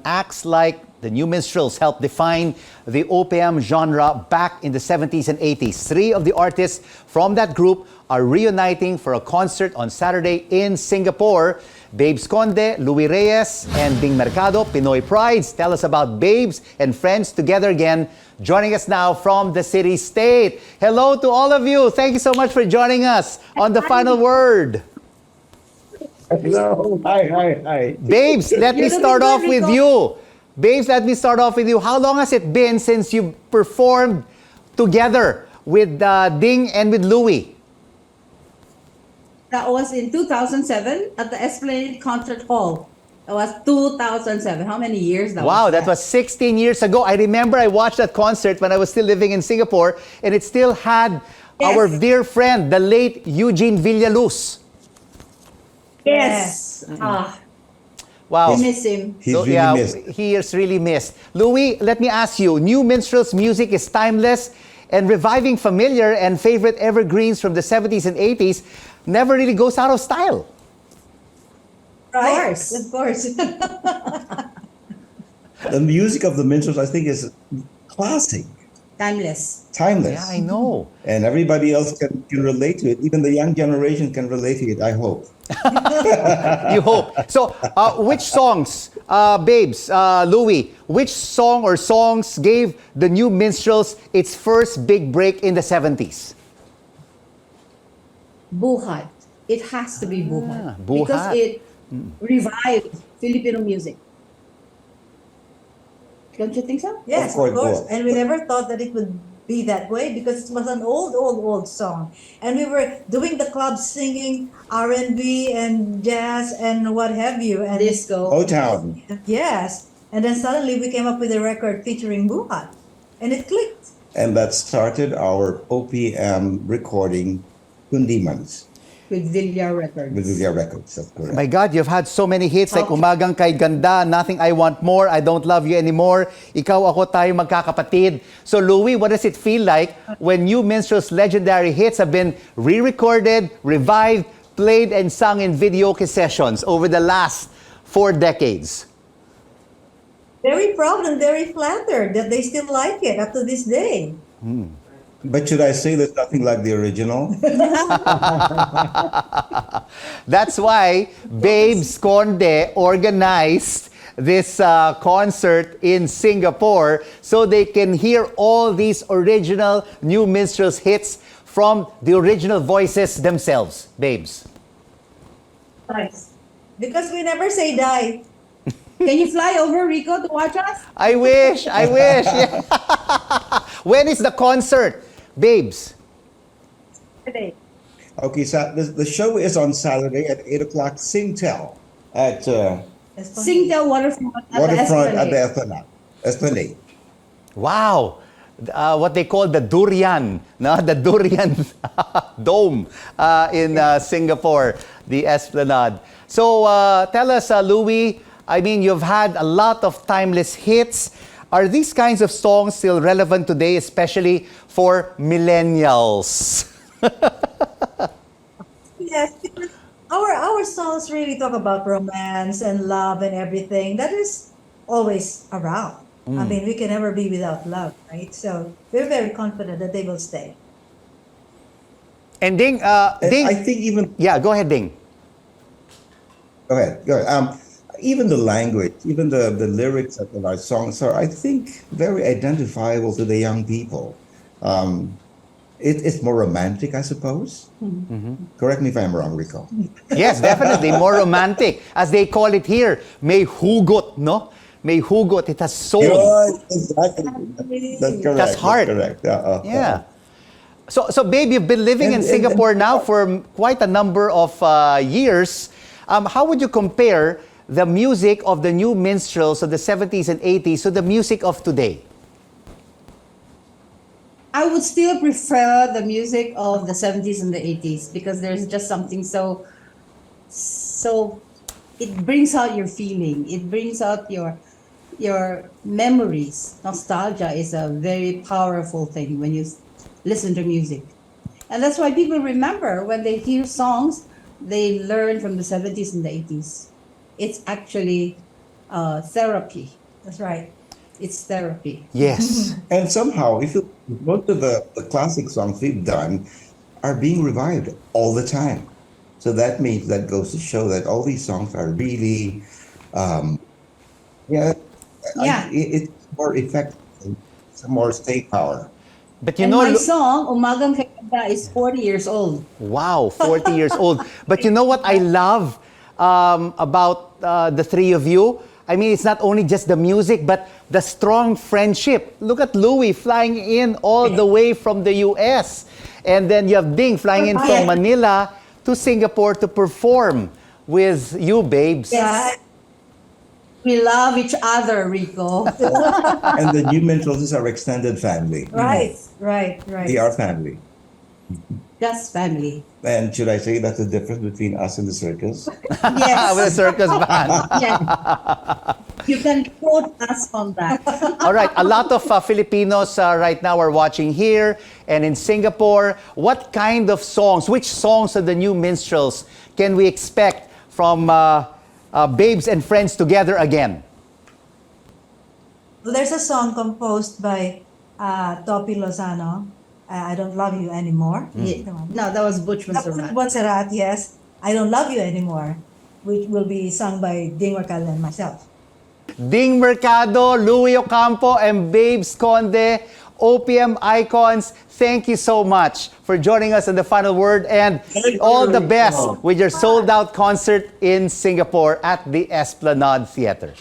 acts like the New Minstrels helped define the OPM genre back in the 70s and 80s. Three of the artists from that group are reuniting for a concert on Saturday in Singapore. Babes Conde, Louie Reyes, and Ding Mercado, Pinoy Prides. Tell us about Babes and Friends together again. Joining us now from the city state. Hello to all of you. Thank you so much for joining us on The Final Word. Hello. Hi. Babes, let me start off with you. Babes, let me start off with you. How long has it been since you performed together with Ding and with Louie? That was in 2007 at the Esplanade Concert Hall. That was 2007. How many years that was? Wow, that was 16 years ago. I remember I watched that concert when I was still living in Singapore, and it still had our dear friend, the late Eugene Villaluz. Yes. Wow. We miss him. He's really missed. He is really missed. Louie, let me ask you, New Minstrels music is timeless and reviving familiar and favorite evergreens from the 70s and 80s never really goes out of style. Right. Of course. The music of the Minstrels, I think, is classic, Timeless. timeless. Yeah, I know. And everybody else can relate to it. Even the young generation can relate to it, I hope. You hope. So, which songs, Babes, Louie, which song or songs gave the New Minstrels its first big break in the 70s? Buhat. It has to be Buhat. Buhat. Because it revived Filipino music. Don't you think so? Yes, Of course, of course. Buhat. And we never thought that it would be that way because it was an old song. And we were doing the club singing R&B and jazz and what have you. And Disco. O-Town. yes. And then suddenly we came up with a record featuring Buhat. And it clicked. And that started our OPM recording Kundimans With Villa Records. with Villa Records. That's correct. My God, you've had so many hits like Okay. Umagang Kay Ganda, Nothing I Want More, I Don't Love You Anymore, Ikaw Ako Tayo Magkakapatid. So Louie, what does it feel like when New Minstrels' legendary hits have been re-recorded, revived, played, and sung in video sessions over the last 4 decades? Very proud and very flattered that they still like it up to this day. But should I say there's nothing like the original? That's why Babes Conde organized this concert in Singapore so they can hear all these original New Minstrels hits from the original voices themselves. Babes. Nice. Because we never say die. Can you fly over, Rico, to watch us? I wish. Yeah. When is the concert, Babes? Today. Okay, so the show is on Saturday at 8 o'clock, Singtel, at Singtel Waterfront at Waterfront at the the Esplanade. Wow. What they call the durian, no? The durian dome in Singapore, the Esplanade. So tell us, Louie, I mean, you've had a lot of timeless hits. Are these kinds of songs still relevant today, especially for millennials? Yes, because our songs really talk about romance and love and everything. That is always around. I mean, we can never be without love, right? So we're very confident that they will stay. And Ding, Ding. I think even Yeah, go ahead, Ding. go ahead. Even the language, even the lyrics of our songs are, I think, very identifiable to the young people. It's more romantic, I suppose. Correct me if I'm wrong, Rico. Yes, definitely more romantic, as they call it here. May hugot, no? May hugot. It has soul. Right, exactly. That's correct. That's heart. correct. Yeah. So, babe, you've been living in And- Singapore now for quite a number of years. How would you compare the music of the New Minstrels of the 70s and 80s to the music of today? I would still prefer the music of the 70s and the 80s because there's just something so it brings out your feeling. It brings out your memories. Nostalgia is a very powerful thing when you listen to music. And that's why people remember when they hear songs they learn from the 70s and the 80s. It's actually therapy. That's right. It's therapy. Yes. And somehow, if you, most of the classic songs we've done are being revived all the time. So that means that goes to show that all these songs are really, yeah, Yeah. it's more effective. It's more staying power. But you And know, my song, Umagang Kay Ganda, is 40 years old. wow, 40 years old. But you know what I love about the three of you? I mean, it's not only just the music, but the strong friendship. Look at Louie flying in all the way from the US. And then you have Ding flying in from Manila to Singapore to perform with you, babes. Yes. We love each other, Rico. And the new Minstrels is our extended family. Right, right, They right. are family. Just family. And should I say that's the difference between us and the circus? Yes. With a circus band. Yes. You can quote us on that. All right, a lot of Filipinos right now are watching here and in Singapore. What kind of songs, which songs of the new Minstrels can we expect from Babes and Friends Together Again? Well, there's a song composed by Topi Lozano. I Don't Love You Anymore. Yeah. Come on. No, that was Butch Tapos Monserrat. Montserrat, yes. I Don't Love You Anymore, which will be sung by Ding Mercado and myself. Ding Mercado, Louie Ocampo, and Babes Conde, OPM icons, thank you so much for joining us in the final word, and all the best with your sold-out concert in Singapore at the Esplanade Theater.